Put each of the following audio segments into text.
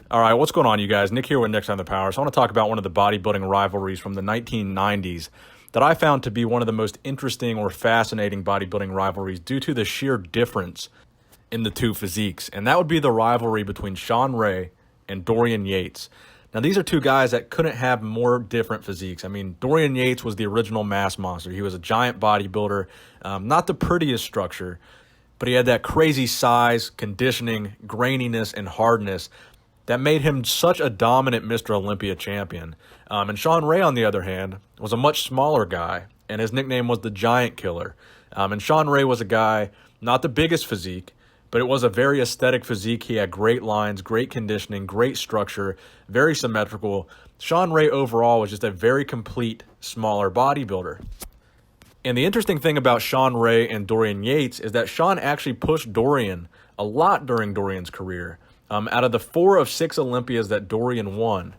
All right, what's going on, you guys? Nick here with Nick's on the Power. So I want to talk about one of the bodybuilding rivalries from the 1990s that I found to be one of the most interesting or fascinating bodybuilding rivalries due to the sheer difference in the two physiques. And that would be the rivalry between Shawn Ray and Dorian Yates. Now, these are two guys that couldn't have more different physiques. I mean, Dorian Yates was the original mass monster. He was a giant bodybuilder, not the prettiest structure, but he had that crazy size, conditioning, graininess, and hardness that made him such a dominant Mr. Olympia champion. And Shawn Ray, on the other hand, was a much smaller guy, and his nickname was the Giant Killer. And Shawn Ray was a guy, not the biggest physique, but it was a very aesthetic physique. He had great lines, great conditioning, great structure, very symmetrical. Shawn Ray overall was just a very complete, smaller bodybuilder. And the interesting thing about Shawn Ray and Dorian Yates is that Shawn actually pushed Dorian a lot during Dorian's career. Out of the 4 of 6 Olympias that Dorian won,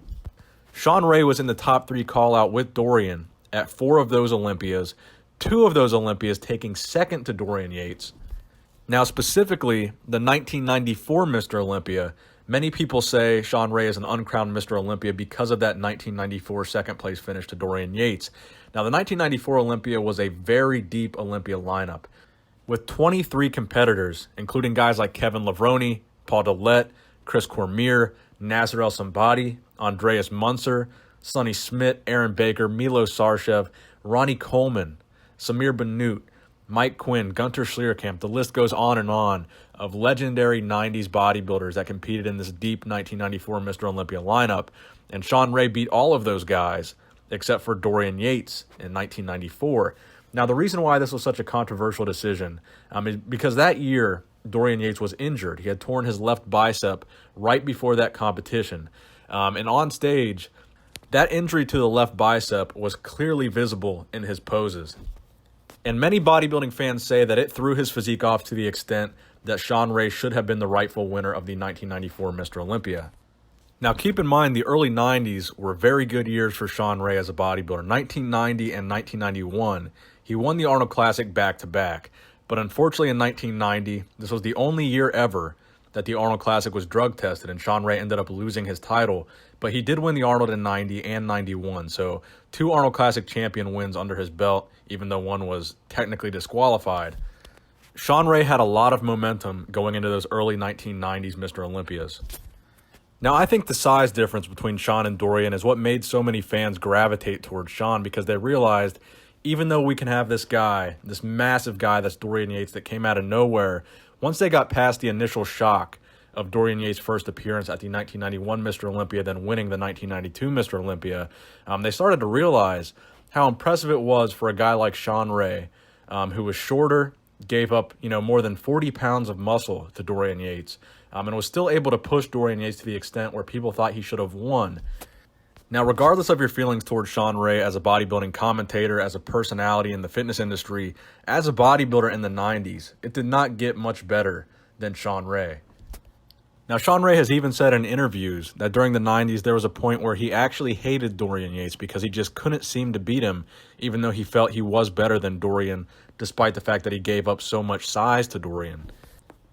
Shawn Ray was in the top 3 call-out with Dorian at 4 of those Olympias, 2 of those Olympias taking second to Dorian Yates. Now, specifically, the 1994 Mr. Olympia, many people say Shawn Ray is an uncrowned Mr. Olympia because of that 1994 second-place finish to Dorian Yates. Now, the 1994 Olympia was a very deep Olympia lineup with 23 competitors, including guys like Kevin Levrone, Paul Dillette, Chris Cormier, Nasser El Sombaty, Andreas Munzer, Sonny Smith, Aaron Baker, Milo Sarshev, Ronnie Coleman, Samir Bannout, Mike Quinn, Gunter Schlierkamp. The list goes on of legendary 90s bodybuilders that competed in this deep 1994 Mr. Olympia lineup. And Shawn Ray beat all of those guys except for Dorian Yates in 1994. Now, the reason why this was such a controversial decision is because that year, Dorian Yates was injured. He had torn his left bicep right before that competition. And on stage, that injury to the left bicep was clearly visible in his poses. And many bodybuilding fans say that it threw his physique off to the extent that Shawn Ray should have been the rightful winner of the 1994 Mr. Olympia. Now, keep in mind, the early 90s were very good years for Shawn Ray as a bodybuilder. 1990 and 1991, he won the Arnold Classic back-to-back. But unfortunately, in 1990, this was the only year ever that the Arnold Classic was drug-tested, and Shawn Ray ended up losing his title. But he did win the Arnold in 90 and 91, so 2 Arnold Classic champion wins under his belt, even though one was technically disqualified. Shawn Ray had a lot of momentum going into those early 1990s Mr. Olympias. Now, I think the size difference between Shawn and Dorian is what made so many fans gravitate towards Shawn, because they realized even though we can have this guy, this massive guy that's Dorian Yates that came out of nowhere, once they got past the initial shock of Dorian Yates' first appearance at the 1991 Mr. Olympia, then winning the 1992 Mr. Olympia, they started to realize how impressive it was for a guy like Shawn Ray, who was shorter, gave up more than 40 pounds of muscle to Dorian Yates, and was still able to push Dorian Yates to the extent where people thought he should have won. Now, regardless of your feelings towards Shawn Ray as a bodybuilding commentator, as a personality in the fitness industry, as a bodybuilder in the 90s, it did not get much better than Shawn Ray. Now, Shawn Ray has even said in interviews that during the 90s, there was a point where he actually hated Dorian Yates because he just couldn't seem to beat him, even though he felt he was better than Dorian, despite the fact that he gave up so much size to Dorian.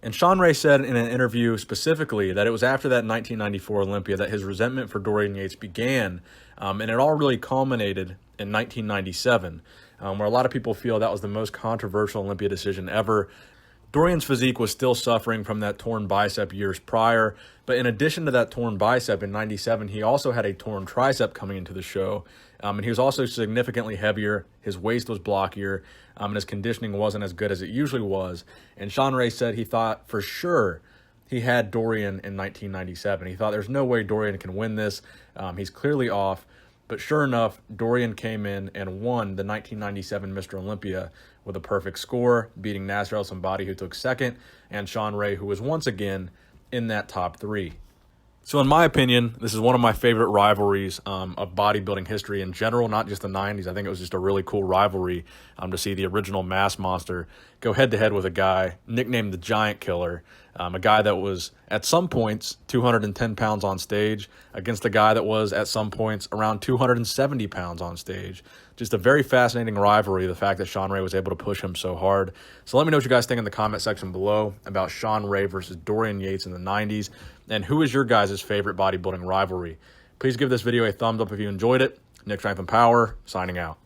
And Shawn Ray said in an interview specifically that it was after that 1994 Olympia that his resentment for Dorian Yates began, and it all really culminated in 1997, where a lot of people feel that was the most controversial Olympia decision ever. Dorian's physique was still suffering from that torn bicep years prior, but in addition to that torn bicep in 97, he also had a torn tricep coming into the show, and he was also significantly heavier, his waist was blockier, and his conditioning wasn't as good as it usually was. And Shawn Ray said he thought for sure he had Dorian in 1997. He thought there's no way Dorian can win this. He's clearly off. But sure enough, Dorian came in and won the 1997 Mr. Olympia with a perfect score, beating Nasser El Sombaty, who took second, and Shawn Ray, who was once again in that top 3. So in my opinion, this is one of my favorite rivalries of bodybuilding history in general, not just the 90s. I think it was just a really cool rivalry to see the original mass monster go head-to-head with a guy nicknamed the Giant Killer, a guy that was at some points 210 pounds on stage against a guy that was at some points around 270 pounds on stage. just a very fascinating rivalry, the fact that Shawn Ray was able to push him so hard. So let me know what you guys think in the comment section below about Shawn Ray versus Dorian Yates in the 90s, and who is your guys' favorite bodybuilding rivalry. Please give this video a thumbs up if you enjoyed it. Nick Strength and Power, signing out.